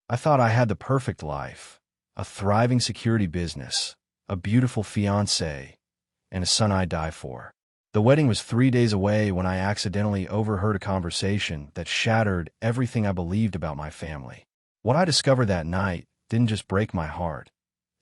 I thought I had the perfect life, a thriving security business, a beautiful fiancée, and a son I'd die for. The wedding was 3 days away when I accidentally overheard a conversation that shattered everything I believed about my family. What I discovered that night didn't just break my heart.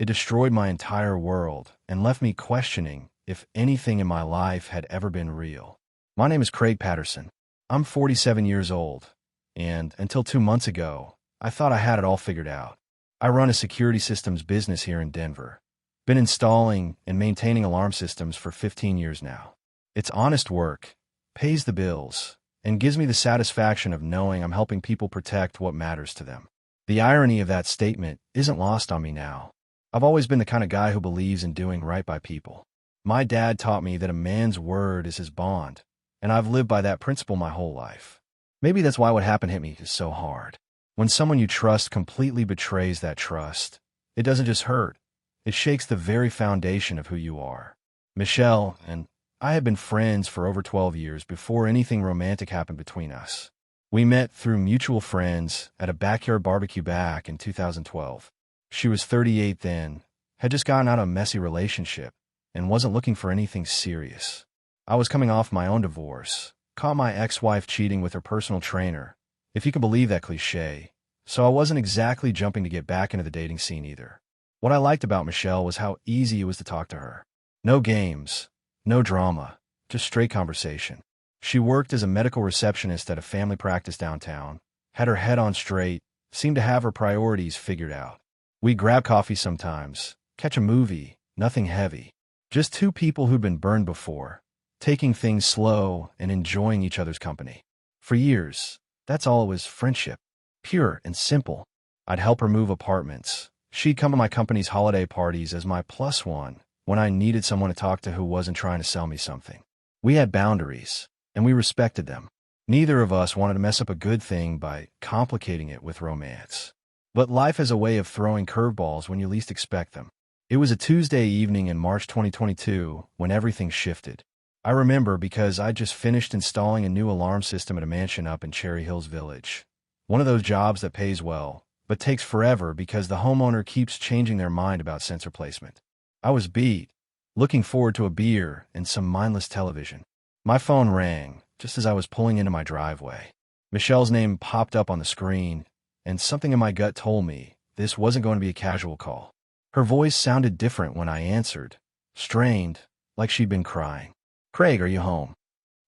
It destroyed my entire world and left me questioning if anything in my life had ever been real. My name is Craig Patterson. I'm 47 years old, and until 2 months ago, I thought I had it all figured out. I run a security systems business here in Denver. Been installing and maintaining alarm systems for 15 years now. It's honest work, pays the bills, and gives me the satisfaction of knowing I'm helping people protect what matters to them. The irony of that statement isn't lost on me now. I've always been the kind of guy who believes in doing right by people. My dad taught me that a man's word is his bond, and I've lived by that principle my whole life. Maybe that's why what happened hit me so hard. When someone you trust completely betrays that trust, it doesn't just hurt, it shakes the very foundation of who you are. Michelle and I had been friends for over 12 years before anything romantic happened between us. We met through mutual friends at a backyard barbecue back in 2012. She was 38 then, had just gotten out of a messy relationship, and wasn't looking for anything serious. I was coming off my own divorce, caught my ex-wife cheating with her personal trainer, if you can believe that cliche, so I wasn't exactly jumping to get back into the dating scene either. What I liked about Michelle was how easy it was to talk to her. No games, no drama, just straight conversation. She worked as a medical receptionist at a family practice downtown, had her head on straight, seemed to have her priorities figured out. We'd grab coffee sometimes, catch a movie, nothing heavy. Just two people who'd been burned before, taking things slow and enjoying each other's company. For years, that's all it was, friendship. Pure and simple. I'd help her move apartments. She'd come to my company's holiday parties as my plus one when I needed someone to talk to who wasn't trying to sell me something. We had boundaries, and we respected them. Neither of us wanted to mess up a good thing by complicating it with romance. But life has a way of throwing curveballs when you least expect them. It was a Tuesday evening in March 2022 when everything shifted. I remember because I'd just finished installing a new alarm system at a mansion up in Cherry Hills Village. One of those jobs that pays well, but takes forever because the homeowner keeps changing their mind about sensor placement. I was beat, looking forward to a beer and some mindless television. My phone rang just as I was pulling into my driveway. Michelle's name popped up on the screen, and something in my gut told me this wasn't going to be a casual call. Her voice sounded different when I answered, strained, like she'd been crying. "Craig, are you home?"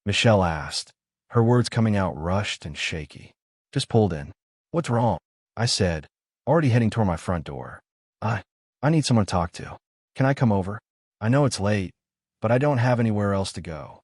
Michelle asked, her words coming out rushed and shaky. "Just pulled in." "What's wrong?" I said, already heading toward my front door. I need someone to talk to. Can I come over? I know it's late, but I don't have anywhere else to go."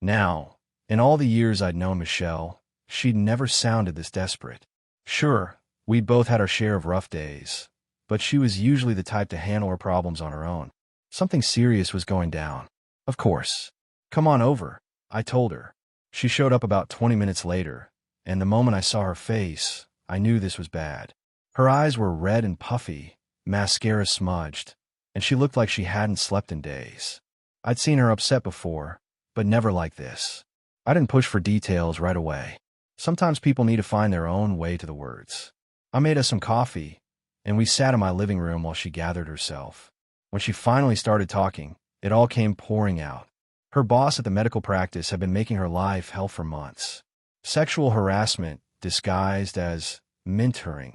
Now, in all the years I'd known Michelle, she'd never sounded this desperate. Sure, we'd both had our share of rough days, but she was usually the type to handle her problems on her own. Something serious was going down. "Of course. Come on over," I told her. She showed up about 20 minutes later, and the moment I saw her face, I knew this was bad. Her eyes were red and puffy, mascara smudged, and she looked like she hadn't slept in days. I'd seen her upset before, but never like this. I didn't push for details right away. Sometimes people need to find their own way to the words. I made us some coffee, and we sat in my living room while she gathered herself. When she finally started talking, it all came pouring out. Her boss at the medical practice had been making her life hell for months. Sexual harassment disguised as mentoring,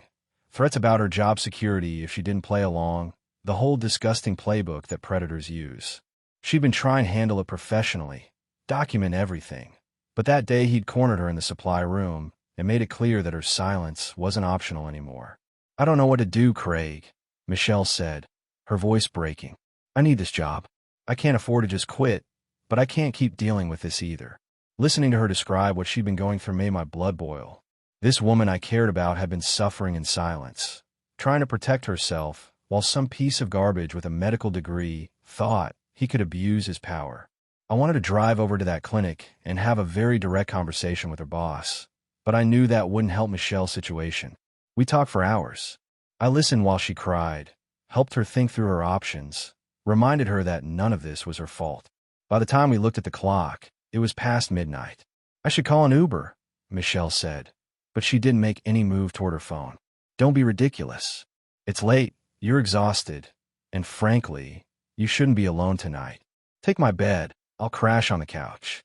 threats about her job security if she didn't play along, the whole disgusting playbook that predators use. She'd been trying to handle it professionally, document everything. But that day he'd cornered her in the supply room and made it clear that her silence wasn't optional anymore. "I don't know what to do, Craig," Michelle said, her voice breaking. "I need this job. I can't afford to just quit, but I can't keep dealing with this either." Listening to her describe what she'd been going through made my blood boil. This woman I cared about had been suffering in silence, trying to protect herself, while some piece of garbage with a medical degree thought he could abuse his power. I wanted to drive over to that clinic and have a very direct conversation with her boss, but I knew that wouldn't help Michelle's situation. We talked for hours. I listened while she cried, helped her think through her options, reminded her that none of this was her fault. By the time we looked at the clock, it was past midnight. "I should call an Uber," Michelle said, but she didn't make any move toward her phone. Don't be ridiculous. It's late, you're exhausted, and frankly, you shouldn't be alone tonight. Take my bed, I'll crash on the couch.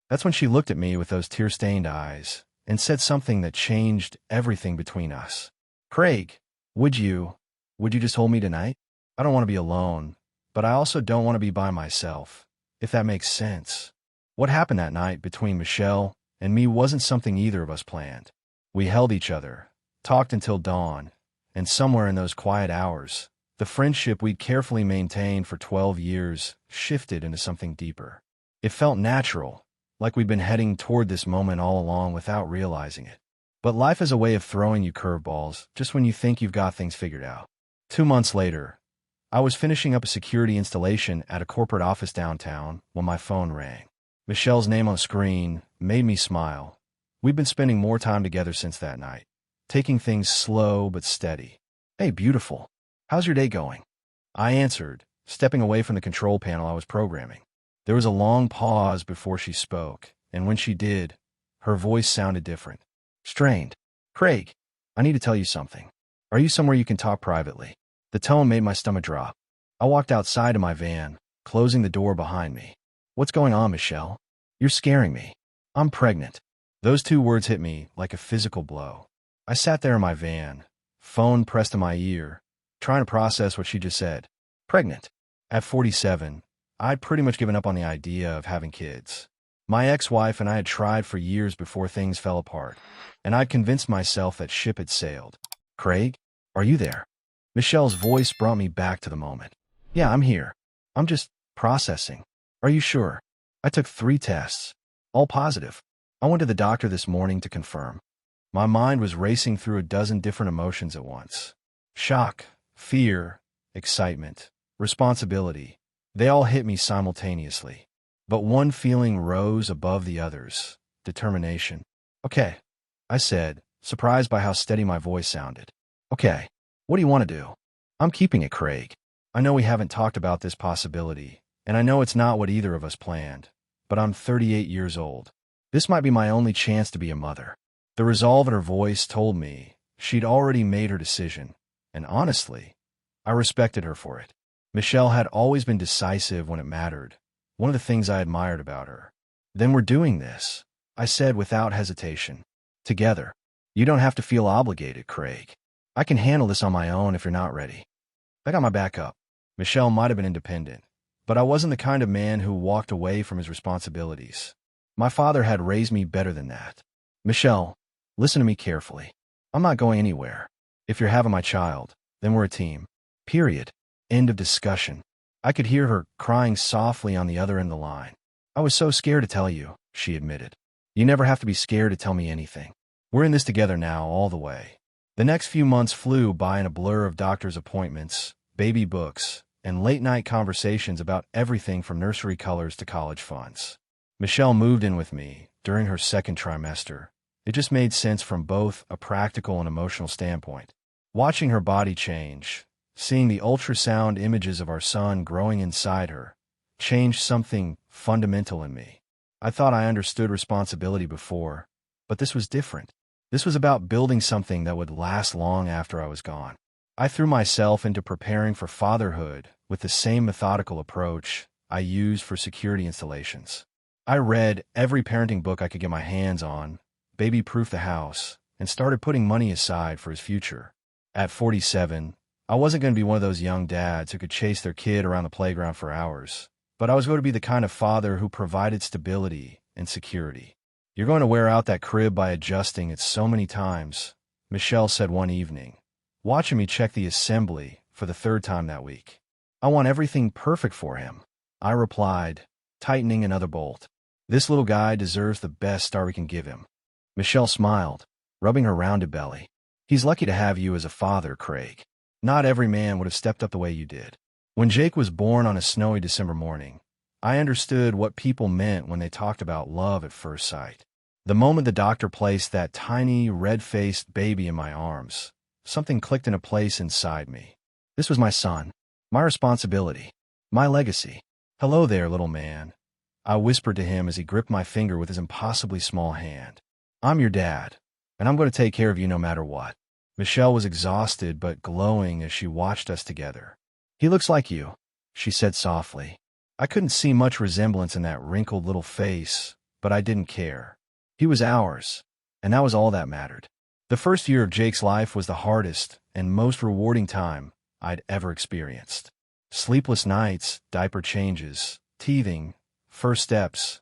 That's when she looked at me with those tear-stained eyes and said something that changed everything between us. Craig, would you just hold me tonight? I don't want to be alone, but I also don't want to be by myself, if that makes sense. What happened that night between Michelle and me wasn't something either of us planned. We held each other, talked until dawn, and somewhere in those quiet hours, the friendship we'd carefully maintained for 12 years shifted into something deeper. It felt natural, like we'd been heading toward this moment all along without realizing it. But life is a way of throwing you curveballs just when you think you've got things figured out. 2 months later, I was finishing up a security installation at a corporate office downtown when my phone rang. Michelle's name on the screen made me smile. We'd been spending more time together since that night, taking things slow but steady. Hey, beautiful. How's your day going? I answered, stepping away from the control panel I was programming. There was a long pause before she spoke, and when she did, her voice sounded different. Strained. Craig, I need to tell you something. Are you somewhere you can talk privately? The tone made my stomach drop. I walked outside to my van, closing the door behind me. What's going on, Michelle? You're scaring me. I'm pregnant. Those 2 words hit me like a physical blow. I sat there in my van, phone pressed to my ear, trying to process what she just said. Pregnant. At 47, I'd pretty much given up on the idea of having kids. My ex-wife and I had tried for years before things fell apart, and I'd convinced myself that ship had sailed. Craig, are you there? Michelle's voice brought me back to the moment. Yeah, I'm here. I'm just processing. Are you sure? I took 3 tests, all positive. I went to the doctor this morning to confirm. My mind was racing through a dozen different emotions at once. Shock, fear, excitement, responsibility. They all hit me simultaneously. But one feeling rose above the others. Determination. Okay, I said, surprised by how steady my voice sounded. Okay, what do you want to do? I'm keeping it, Craig. I know we haven't talked about this possibility, and I know it's not what either of us planned, but I'm 38 years old. This might be my only chance to be a mother. The resolve in her voice told me she'd already made her decision, and honestly, I respected her for it. Michelle had always been decisive when it mattered, one of the things I admired about her. Then we're doing this, I said without hesitation. Together. You don't have to feel obligated, Craig. I can handle this on my own if you're not ready. I got my back up. Michelle might have been independent, but I wasn't the kind of man who walked away from his responsibilities. My father had raised me better than that. Michelle, listen to me carefully. I'm not going anywhere. If you're having my child, then we're a team. Period. End of discussion. I could hear her crying softly on the other end of the line. I was so scared to tell you, she admitted. You never have to be scared to tell me anything. We're in this together now, all the way. The next few months flew by in a blur of doctor's appointments, baby books, and late-night conversations about everything from nursery colors to college funds. Michelle moved in with me during her second trimester. It just made sense from both a practical and emotional standpoint. Watching her body change, seeing the ultrasound images of our son growing inside her, changed something fundamental in me. I thought I understood responsibility before, but this was different. This was about building something that would last long after I was gone. I threw myself into preparing for fatherhood with the same methodical approach I used for security installations. I read every parenting book I could get my hands on, baby-proofed the house, and started putting money aside for his future. At 47, I wasn't going to be one of those young dads who could chase their kid around the playground for hours, but I was going to be the kind of father who provided stability and security. You're going to wear out that crib by adjusting it so many times, Michelle said one evening, watching me check the assembly for the 3rd time that week. I want everything perfect for him, I replied, tightening another bolt. This little guy deserves the best start we can give him. Michelle smiled, rubbing her rounded belly. He's lucky to have you as a father, Craig. Not every man would have stepped up the way you did. When Jake was born on a snowy December morning, I understood what people meant when they talked about love at first sight. The moment the doctor placed that tiny, red-faced baby in my arms, something clicked into place inside me. This was my son, my responsibility, my legacy. Hello there, little man, I whispered to him as he gripped my finger with his impossibly small hand. I'm your dad, and I'm going to take care of you no matter what. Michelle was exhausted but glowing as she watched us together. "He looks like you," she said softly. I couldn't see much resemblance in that wrinkled little face, but I didn't care. He was ours, and that was all that mattered. The first year of Jake's life was the hardest and most rewarding time I'd ever experienced. Sleepless nights, diaper changes, teething, first steps,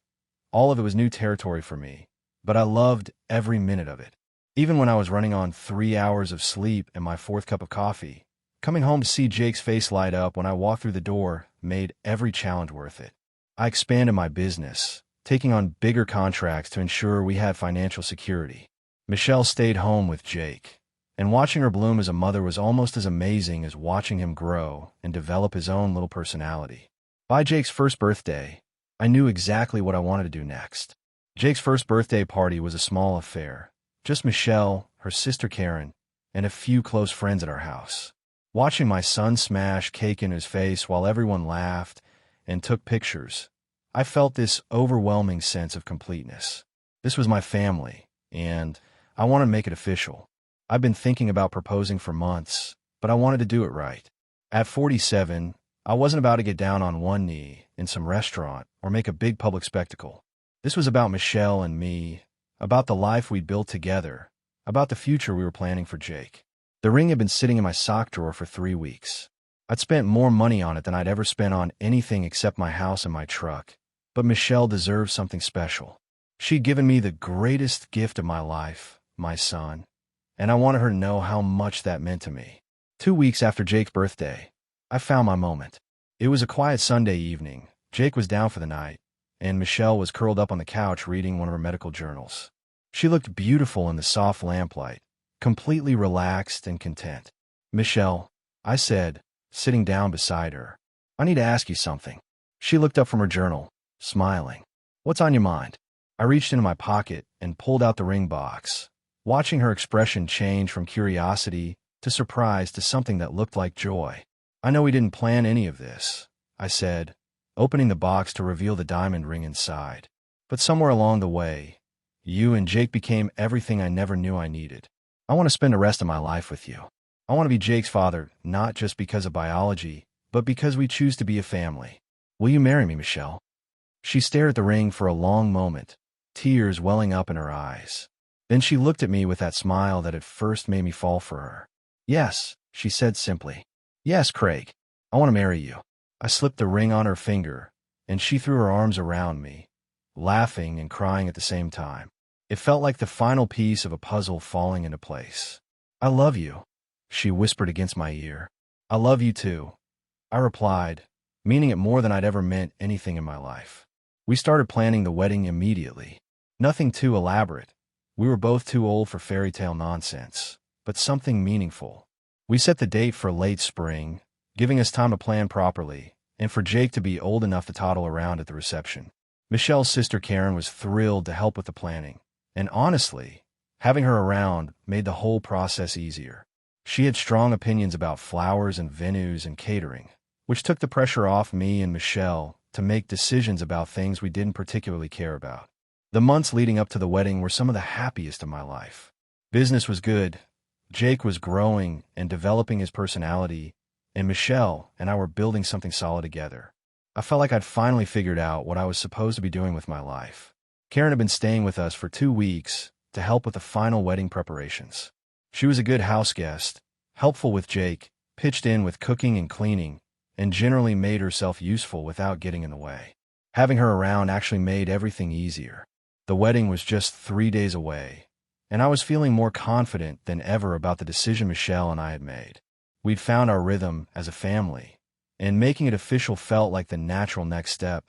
all of it was new territory for me, but I loved every minute of it. Even when I was running on 3 hours of sleep and my fourth cup of coffee, coming home to see Jake's face light up when I walked through the door made every challenge worth it. I expanded my business, taking on bigger contracts to ensure we had financial security. Michelle stayed home with Jake, and watching her bloom as a mother was almost as amazing as watching him grow and develop his own little personality. By Jake's first birthday, I knew exactly what I wanted to do next. Jake's first birthday party was a small affair. Just Michelle, her sister Karen, and a few close friends at our house. Watching my son smash cake in his face while everyone laughed and took pictures, I felt this overwhelming sense of completeness. This was my family, and I wanted to make it official. I've been thinking about proposing for months, but I wanted to do it right. At 47, I wasn't about to get down on one knee in some restaurant or make a big public spectacle. This was about Michelle and me, about the life we'd built together, about the future we were planning for Jake. The ring had been sitting in my sock drawer for 3 weeks. I'd spent more money on it than I'd ever spent on anything except my house and my truck. But Michelle deserved something special. She'd given me the greatest gift of my life, my son, and I wanted her to know how much that meant to me. 2 weeks after Jake's birthday, I found my moment. It was a quiet Sunday evening. Jake was down for the night, and Michelle was curled up on the couch reading one of her medical journals. She looked beautiful in the soft lamplight, completely relaxed and content. "Michelle," I said, sitting down beside her, "I need to ask you something." She looked up from her journal, smiling. "What's on your mind?" I reached into my pocket and pulled out the ring box, watching her expression change from curiosity to surprise to something that looked like joy. "I know we didn't plan any of this," I said, opening the box to reveal the diamond ring inside. "But somewhere along the way, you and Jake became everything I never knew I needed. I want to spend the rest of my life with you. I want to be Jake's father, not just because of biology, but because we choose to be a family. Will you marry me, Michelle?" She stared at the ring for a long moment, tears welling up in her eyes. Then she looked at me with that smile that at first made me fall for her. "Yes," she said simply. "Yes, Craig, I want to marry you." I slipped the ring on her finger, and she threw her arms around me, laughing and crying at the same time. It felt like the final piece of a puzzle falling into place. "I love you," she whispered against my ear. "I love you too," I replied, meaning it more than I'd ever meant anything in my life. We started planning the wedding immediately. Nothing too elaborate. We were both too old for fairy tale nonsense, but something meaningful. We set the date for late spring, giving us time to plan properly, and for Jake to be old enough to toddle around at the reception. Michelle's sister Karen was thrilled to help with the planning, and honestly, having her around made the whole process easier. She had strong opinions about flowers and venues and catering, which took the pressure off me and Michelle to make decisions about things we didn't particularly care about. The months leading up to the wedding were some of the happiest of my life. Business was good, Jake was growing and developing his personality, and Michelle and I were building something solid together. I felt like I'd finally figured out what I was supposed to be doing with my life. Karen had been staying with us for 2 weeks to help with the final wedding preparations. She was a good house guest, helpful with Jake, pitched in with cooking and cleaning, and generally made herself useful without getting in the way. Having her around actually made everything easier. The wedding was just 3 days away, and I was feeling more confident than ever about the decision Michelle and I had made. We'd found our rhythm as a family, and making it official felt like the natural next step.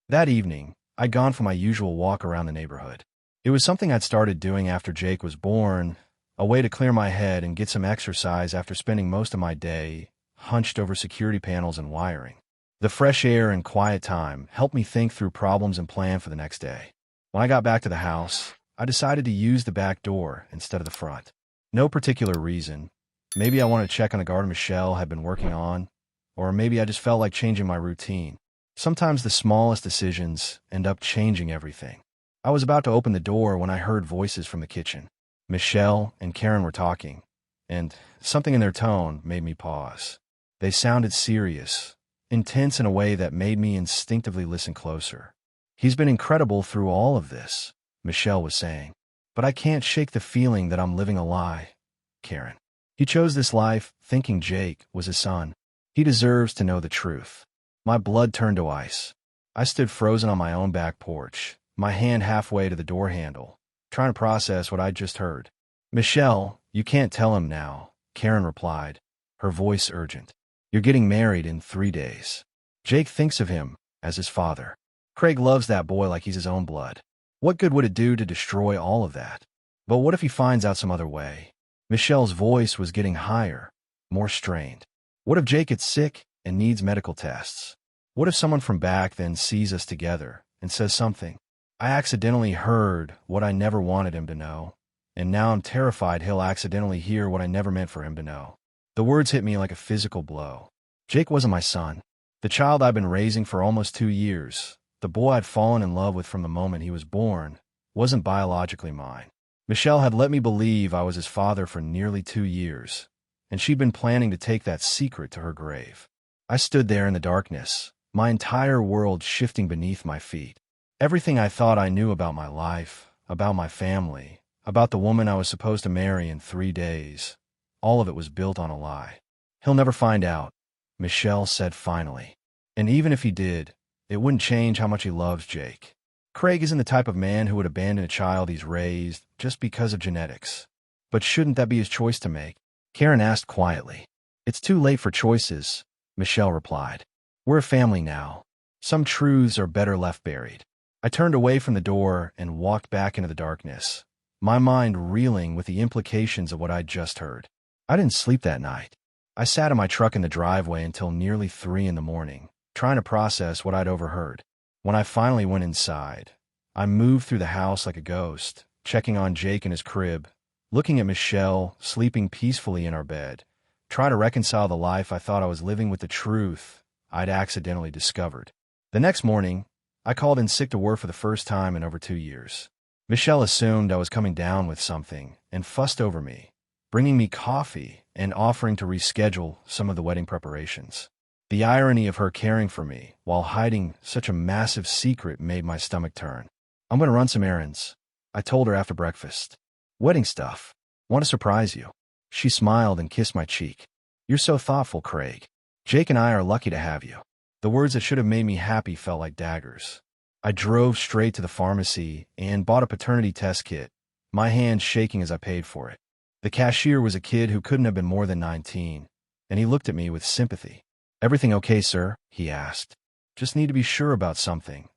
That evening, I'd gone for my usual walk around the neighborhood. It was something I'd started doing after Jake was born, a way to clear my head and get some exercise after spending most of my day hunched over security panels and wiring. The fresh air and quiet time helped me think through problems and plan for the next day. When I got back to the house, I decided to use the back door instead of the front. No particular reason. Maybe I wanted to check on a garden Michelle had been working on, or maybe I just felt like changing my routine. Sometimes the smallest decisions end up changing everything. I was about to open the door when I heard voices from the kitchen. Michelle and Karen were talking, and something in their tone made me pause. They sounded serious, intense in a way that made me instinctively listen closer. "He's been incredible through all of this," Michelle was saying. "But I can't shake the feeling that I'm living a lie, Karen. He chose this life thinking Jake was his son. He deserves to know the truth." My blood turned to ice. I stood frozen on my own back porch, my hand halfway to the door handle, trying to process what I'd just heard. "Michelle, you can't tell him now," Karen replied, her voice urgent. "You're getting married in 3 days. Jake thinks of him as his father. Craig loves that boy like he's his own blood. What good would it do to destroy all of that? But what if he finds out some other way?" Michelle's voice was getting higher, more strained. "What if Jake gets sick and needs medical tests? What if someone from back then sees us together and says something? I accidentally heard what I never wanted him to know, and now I'm terrified he'll accidentally hear what I never meant for him to know." The words hit me like a physical blow. Jake wasn't my son. The child I'd been raising for almost 2 years, the boy I'd fallen in love with from the moment he was born, wasn't biologically mine. Michelle had let me believe I was his father for nearly 2 years, and she'd been planning to take that secret to her grave. I stood there in the darkness, my entire world shifting beneath my feet. Everything I thought I knew about my life, about my family, about the woman I was supposed to marry in 3 days, all of it was built on a lie. "He'll never find out," Michelle said finally. "And even if he did, it wouldn't change how much he loves Jake. Craig isn't the type of man who would abandon a child he's raised just because of genetics." "But shouldn't that be his choice to make?" Karen asked quietly. "It's too late for choices," Michelle replied. "We're a family now. Some truths are better left buried." I turned away from the door and walked back into the darkness, my mind reeling with the implications of what I'd just heard. I didn't sleep that night. I sat in my truck in the driveway until nearly 3 in the morning, trying to process what I'd overheard. When I finally went inside, I moved through the house like a ghost, checking on Jake in his crib, looking at Michelle sleeping peacefully in our bed, trying to reconcile the life I thought I was living with the truth I'd accidentally discovered. The next morning, I called in sick to work for the first time in over 2 years. Michelle assumed I was coming down with something and fussed over me, bringing me coffee and offering to reschedule some of the wedding preparations. The irony of her caring for me while hiding such a massive secret made my stomach turn. "I'm going to run some errands," I told her after breakfast. "Wedding stuff. Want to surprise you." She smiled and kissed my cheek. "You're so thoughtful, Craig. Jake and I are lucky to have you." The words that should have made me happy felt like daggers. I drove straight to the pharmacy and bought a paternity test kit, my hands shaking as I paid for it. The cashier was a kid who couldn't have been more than 19, and he looked at me with sympathy. "Everything okay, sir?" he asked. "Just need to be sure about something,"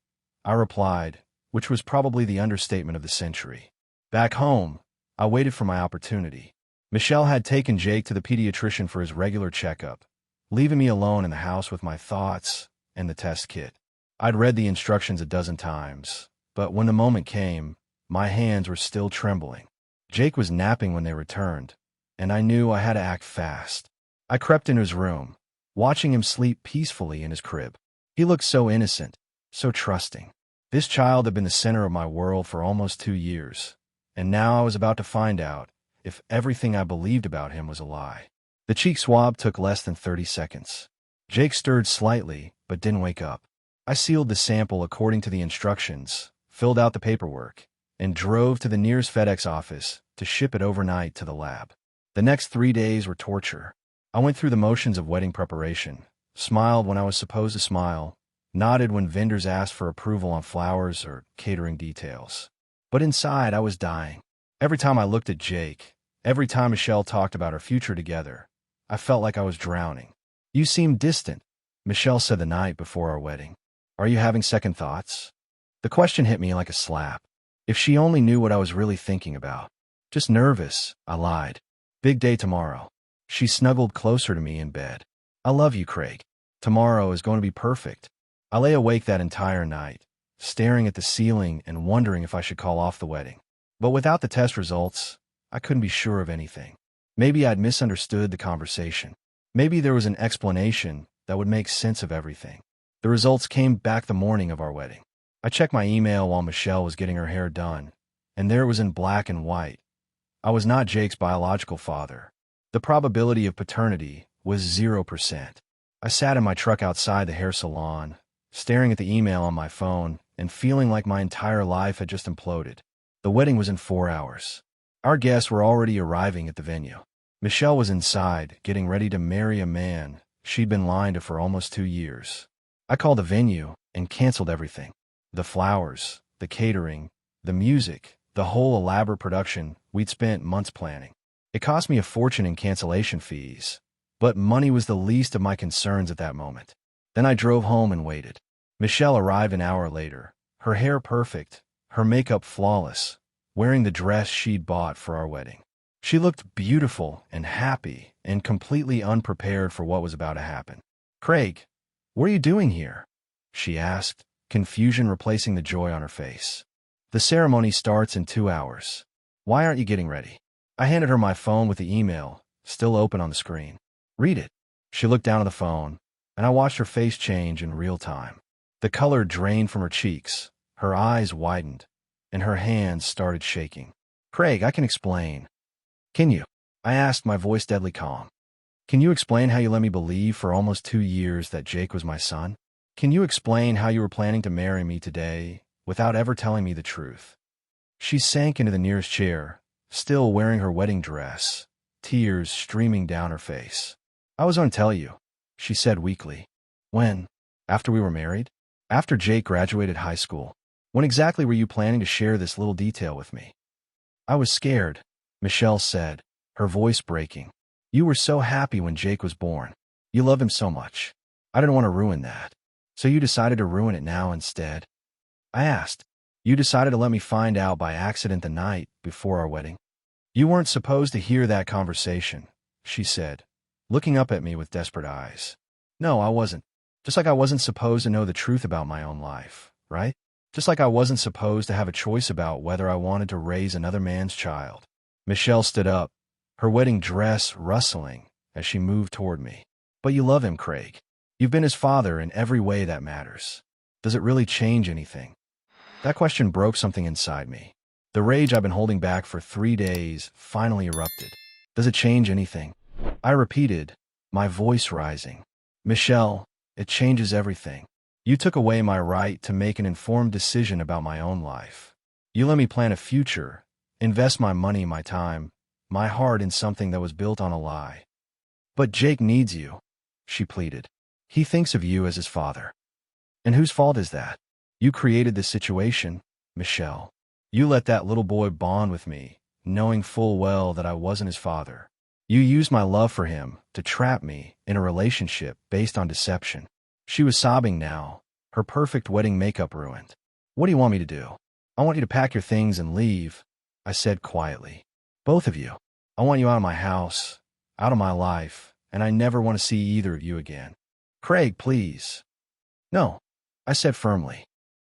I replied, which was probably the understatement of the century. Back home, I waited for my opportunity. Michelle had taken Jake to the pediatrician for his regular checkup, leaving me alone in the house with my thoughts and the test kit. I'd read the instructions a dozen times, but when the moment came, my hands were still trembling. Jake was napping when they returned, and I knew I had to act fast. I crept into his room, watching him sleep peacefully in his crib. He looked so innocent, so trusting. This child had been the center of my world for almost 2 years, and now I was about to find out if everything I believed about him was a lie. The cheek swab took less than 30 seconds. Jake stirred slightly, but didn't wake up. I sealed the sample according to the instructions, filled out the paperwork, and drove to the nearest FedEx office to ship it overnight to the lab. The next 3 days were torture. I went through the motions of wedding preparation, smiled when I was supposed to smile, nodded when vendors asked for approval on flowers or catering details. But inside, I was dying. Every time I looked at Jake, every time Michelle talked about our future together, I felt like I was drowning. "You seem distant," Michelle said the night before our wedding. "Are you having second thoughts?" The question hit me like a slap. If she only knew what I was really thinking about. "Just nervous," I lied. "Big day tomorrow." She snuggled closer to me in bed. "I love you, Craig. Tomorrow is going to be perfect." I lay awake that entire night, staring at the ceiling and wondering if I should call off the wedding. But without the test results, I couldn't be sure of anything. Maybe I'd misunderstood the conversation. Maybe there was an explanation that would make sense of everything. The results came back the morning of our wedding. I checked my email while Michelle was getting her hair done, and there it was in black and white. I was not Jake's biological father, The probability of paternity was 0%. I sat in my truck outside the hair salon, staring at the email on my phone and feeling like my entire life had just imploded. The wedding was in 4 hours. Our guests were already arriving at the venue. Michelle was inside, getting ready to marry a man she'd been lying to for almost 2 years. I called the venue and canceled everything. The flowers, the catering, the music, the whole elaborate production we'd spent months planning. It cost me a fortune in cancellation fees, but money was the least of my concerns at that moment. Then I drove home and waited. Michelle arrived an hour later, her hair perfect, her makeup flawless, wearing the dress she'd bought for our wedding. She looked beautiful and happy and completely unprepared for what was about to happen. "Craig, what are you doing here?" she asked, confusion replacing the joy on her face. "The ceremony starts in 2 hours. Why aren't you getting ready?" I handed her my phone with the email, still open on the screen. "Read it." She looked down at the phone, and I watched her face change in real time. The color drained from her cheeks, her eyes widened, and her hands started shaking. "Craig, I can explain." "Can you?" I asked, my voice deadly calm. "Can you explain how you let me believe for almost 2 years that Jake was my son? Can you explain how you were planning to marry me today without ever telling me the truth?" She sank into the nearest chair, still wearing her wedding dress, tears streaming down her face. "I was going to tell you," she said weakly. "When? After we were married? After Jake graduated high school? When exactly were you planning to share this little detail with me?" "I was scared," Michelle said, her voice breaking. "You were so happy when Jake was born. You love him so much. I didn't want to ruin that. So you decided to ruin it now instead?" I asked. "You decided to let me find out by accident the night before our wedding?" "You weren't supposed to hear that conversation," she said, looking up at me with desperate eyes. "No, I wasn't. Just like I wasn't supposed to know the truth about my own life, right? Just like I wasn't supposed to have a choice about whether I wanted to raise another man's child." Michelle stood up, her wedding dress rustling as she moved toward me. "But you love him, Craig. You've been his father in every way that matters. Does it really change anything?" That question broke something inside me. The rage I've been holding back for 3 days finally erupted. "Does it change anything?" I repeated, my voice rising. "Michelle, it changes everything. You took away my right to make an informed decision about my own life. You let me plan a future, invest my money, my time, my heart in something that was built on a lie." "But Jake needs you," she pleaded. "He thinks of you as his father." "And whose fault is that? You created this situation, Michelle. You let that little boy bond with me, knowing full well that I wasn't his father. You used my love for him to trap me in a relationship based on deception." She was sobbing now, her perfect wedding makeup ruined. "What do you want me to do?" "I want you to pack your things and leave," I said quietly. "Both of you. I want you out of my house, out of my life, and I never want to see either of you again." "Craig, please." "No," I said firmly.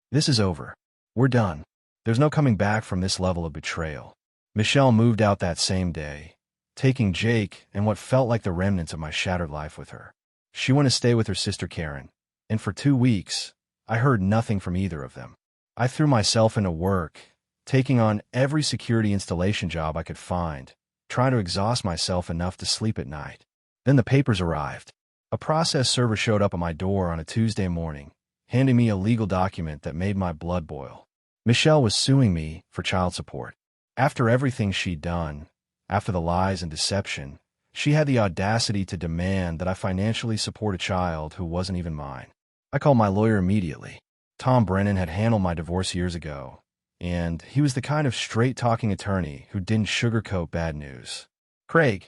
"This is over. We're done. There's no coming back from this level of betrayal." Michelle moved out that same day, taking Jake and what felt like the remnants of my shattered life with her. She went to stay with her sister Karen, and for 2 weeks, I heard nothing from either of them. I threw myself into work, taking on every security installation job I could find, trying to exhaust myself enough to sleep at night. Then the papers arrived. A process server showed up at my door on a Tuesday morning, handing me a legal document that made my blood boil. Michelle was suing me for child support. After everything she'd done, after the lies and deception, she had the audacity to demand that I financially support a child who wasn't even mine. I called my lawyer immediately. Tom Brennan had handled my divorce years ago, and he was the kind of straight-talking attorney who didn't sugarcoat bad news. "Craig,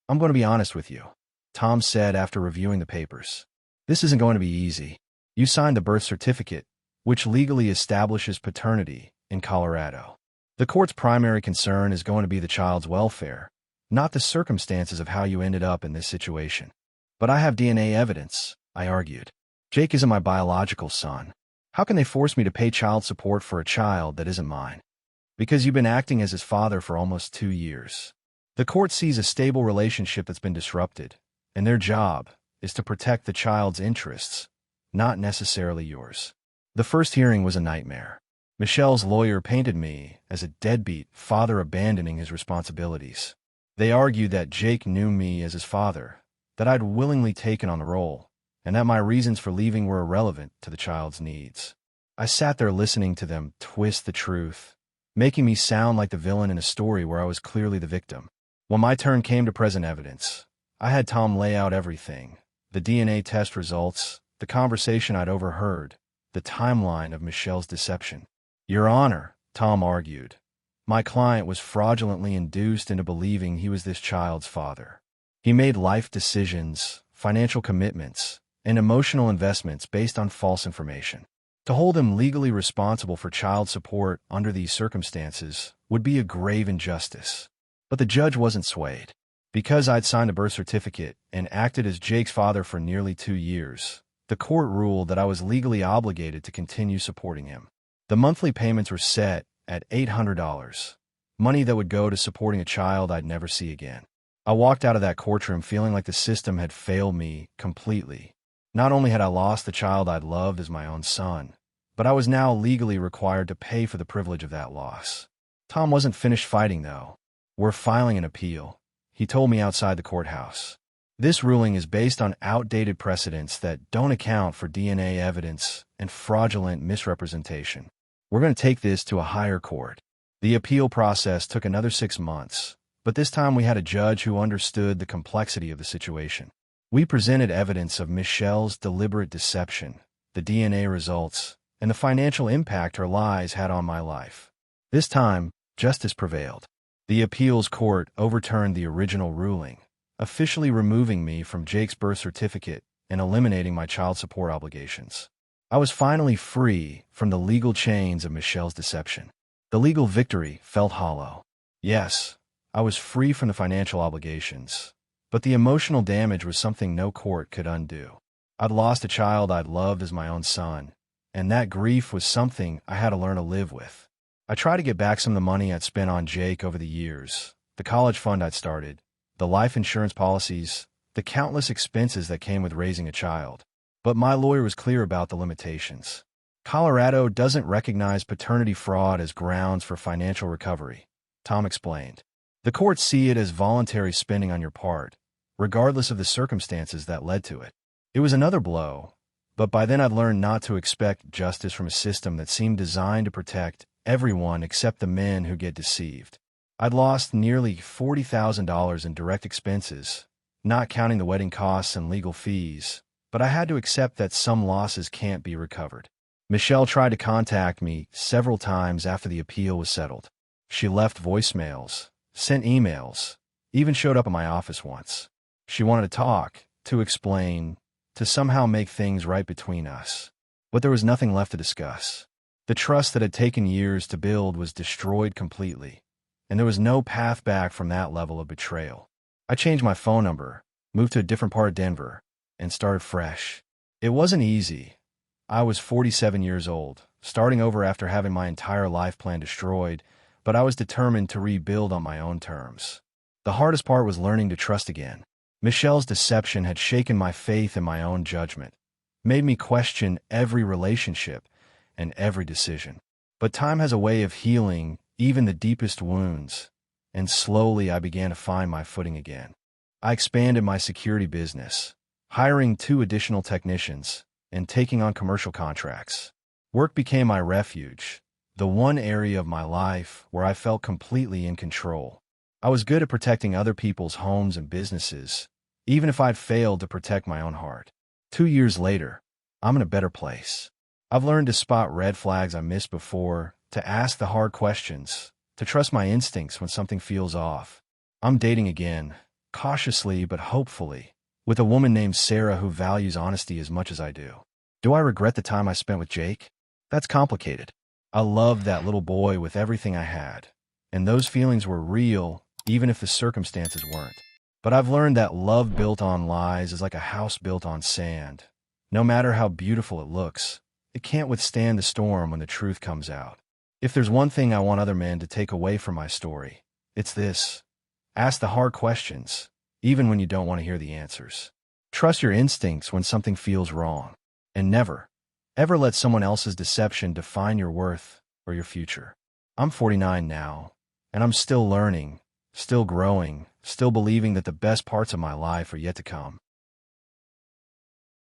I'm going to be honest with you," Tom said after reviewing the papers. "This isn't going to be easy. You signed the birth certificate, which legally establishes paternity in Colorado. The court's primary concern is going to be the child's welfare, not the circumstances of how you ended up in this situation." "But I have DNA evidence," I argued. "Jake isn't my biological son. How can they force me to pay child support for a child that isn't mine?" "Because you've been acting as his father for almost 2 years. The court sees a stable relationship that's been disrupted, and their job is to protect the child's interests, not necessarily yours." The first hearing was a nightmare. Michelle's lawyer painted me as a deadbeat father abandoning his responsibilities. They argued that Jake knew me as his father, that I'd willingly taken on the role, and that my reasons for leaving were irrelevant to the child's needs. I sat there listening to them twist the truth, making me sound like the villain in a story where I was clearly the victim. When my turn came to present evidence, I had Tom lay out everything: the DNA test results, the conversation I'd overheard, the timeline of Michelle's deception. "Your Honor," Tom argued, "my client was fraudulently induced into believing he was this child's father. He made life decisions, financial commitments, and emotional investments based on false information. To hold him legally responsible for child support under these circumstances would be a grave injustice." But the judge wasn't swayed. Because I'd signed a birth certificate and acted as Jake's father for nearly 2 years, the court ruled that I was legally obligated to continue supporting him. The monthly payments were set at $800, money that would go to supporting a child I'd never see again. I walked out of that courtroom feeling like the system had failed me completely. Not only had I lost the child I'd loved as my own son, but I was now legally required to pay for the privilege of that loss. Tom wasn't finished fighting, though. "We're filing an appeal," he told me outside the courthouse. "This ruling is based on outdated precedents that don't account for DNA evidence and fraudulent misrepresentation. We're going to take this to a higher court." The appeal process took another 6 months, but this time we had a judge who understood the complexity of the situation. We presented evidence of Michelle's deliberate deception, the DNA results, and the financial impact her lies had on my life. This time, justice prevailed. The appeals court overturned the original ruling, officially removing me from Jake's birth certificate and eliminating my child support obligations. I was finally free from the legal chains of Michelle's deception. The legal victory felt hollow. Yes, I was free from the financial obligations, but the emotional damage was something no court could undo. I'd lost a child I'd loved as my own son, and that grief was something I had to learn to live with. I tried to get back some of the money I'd spent on Jake over the years, the college fund I'd started, the life insurance policies, the countless expenses that came with raising a child. But my lawyer was clear about the limitations. Colorado doesn't recognize paternity fraud as grounds for financial recovery, Tom explained. The courts see it as voluntary spending on your part, regardless of the circumstances that led to it. It was another blow, but by then I'd learned not to expect justice from a system that seemed designed to protect everyone except the men who get deceived. I'd lost nearly $40,000 in direct expenses, not counting the wedding costs and legal fees, but I had to accept that some losses can't be recovered. Michelle tried to contact me several times after the appeal was settled. She left voicemails, sent emails, even showed up at my office once. She wanted to talk, to explain, to somehow make things right between us. But there was nothing left to discuss. The trust that had taken years to build was destroyed completely, and there was no path back from that level of betrayal. I changed my phone number, moved to a different part of Denver, and started fresh. It wasn't easy. I was 47 years old, starting over after having my entire life plan destroyed, but I was determined to rebuild on my own terms. The hardest part was learning to trust again. Michelle's deception had shaken my faith in my own judgment, made me question every relationship and every decision. But time has a way of healing even the deepest wounds, and slowly I began to find my footing again. I expanded my security business, hiring 2 additional technicians and taking on commercial contracts. Work became my refuge, the one area of my life where I felt completely in control. I was good at protecting other people's homes and businesses, even if I'd failed to protect my own heart. 2 years later, I'm in a better place. I've learned to spot red flags I missed before, to ask the hard questions, to trust my instincts when something feels off. I'm dating again, cautiously but hopefully, with a woman named Sarah who values honesty as much as I do. Do I regret the time I spent with Jake? That's complicated. I loved that little boy with everything I had, and those feelings were real, even if the circumstances weren't. But I've learned that love built on lies is like a house built on sand. No matter how beautiful it looks, it can't withstand the storm when the truth comes out. If there's one thing I want other men to take away from my story, it's this: ask the hard questions, even when you don't want to hear the answers. Trust your instincts when something feels wrong, and never, ever let someone else's deception define your worth or your future. I'm 49 now, and I'm still learning, still growing, still believing that the best parts of my life are yet to come.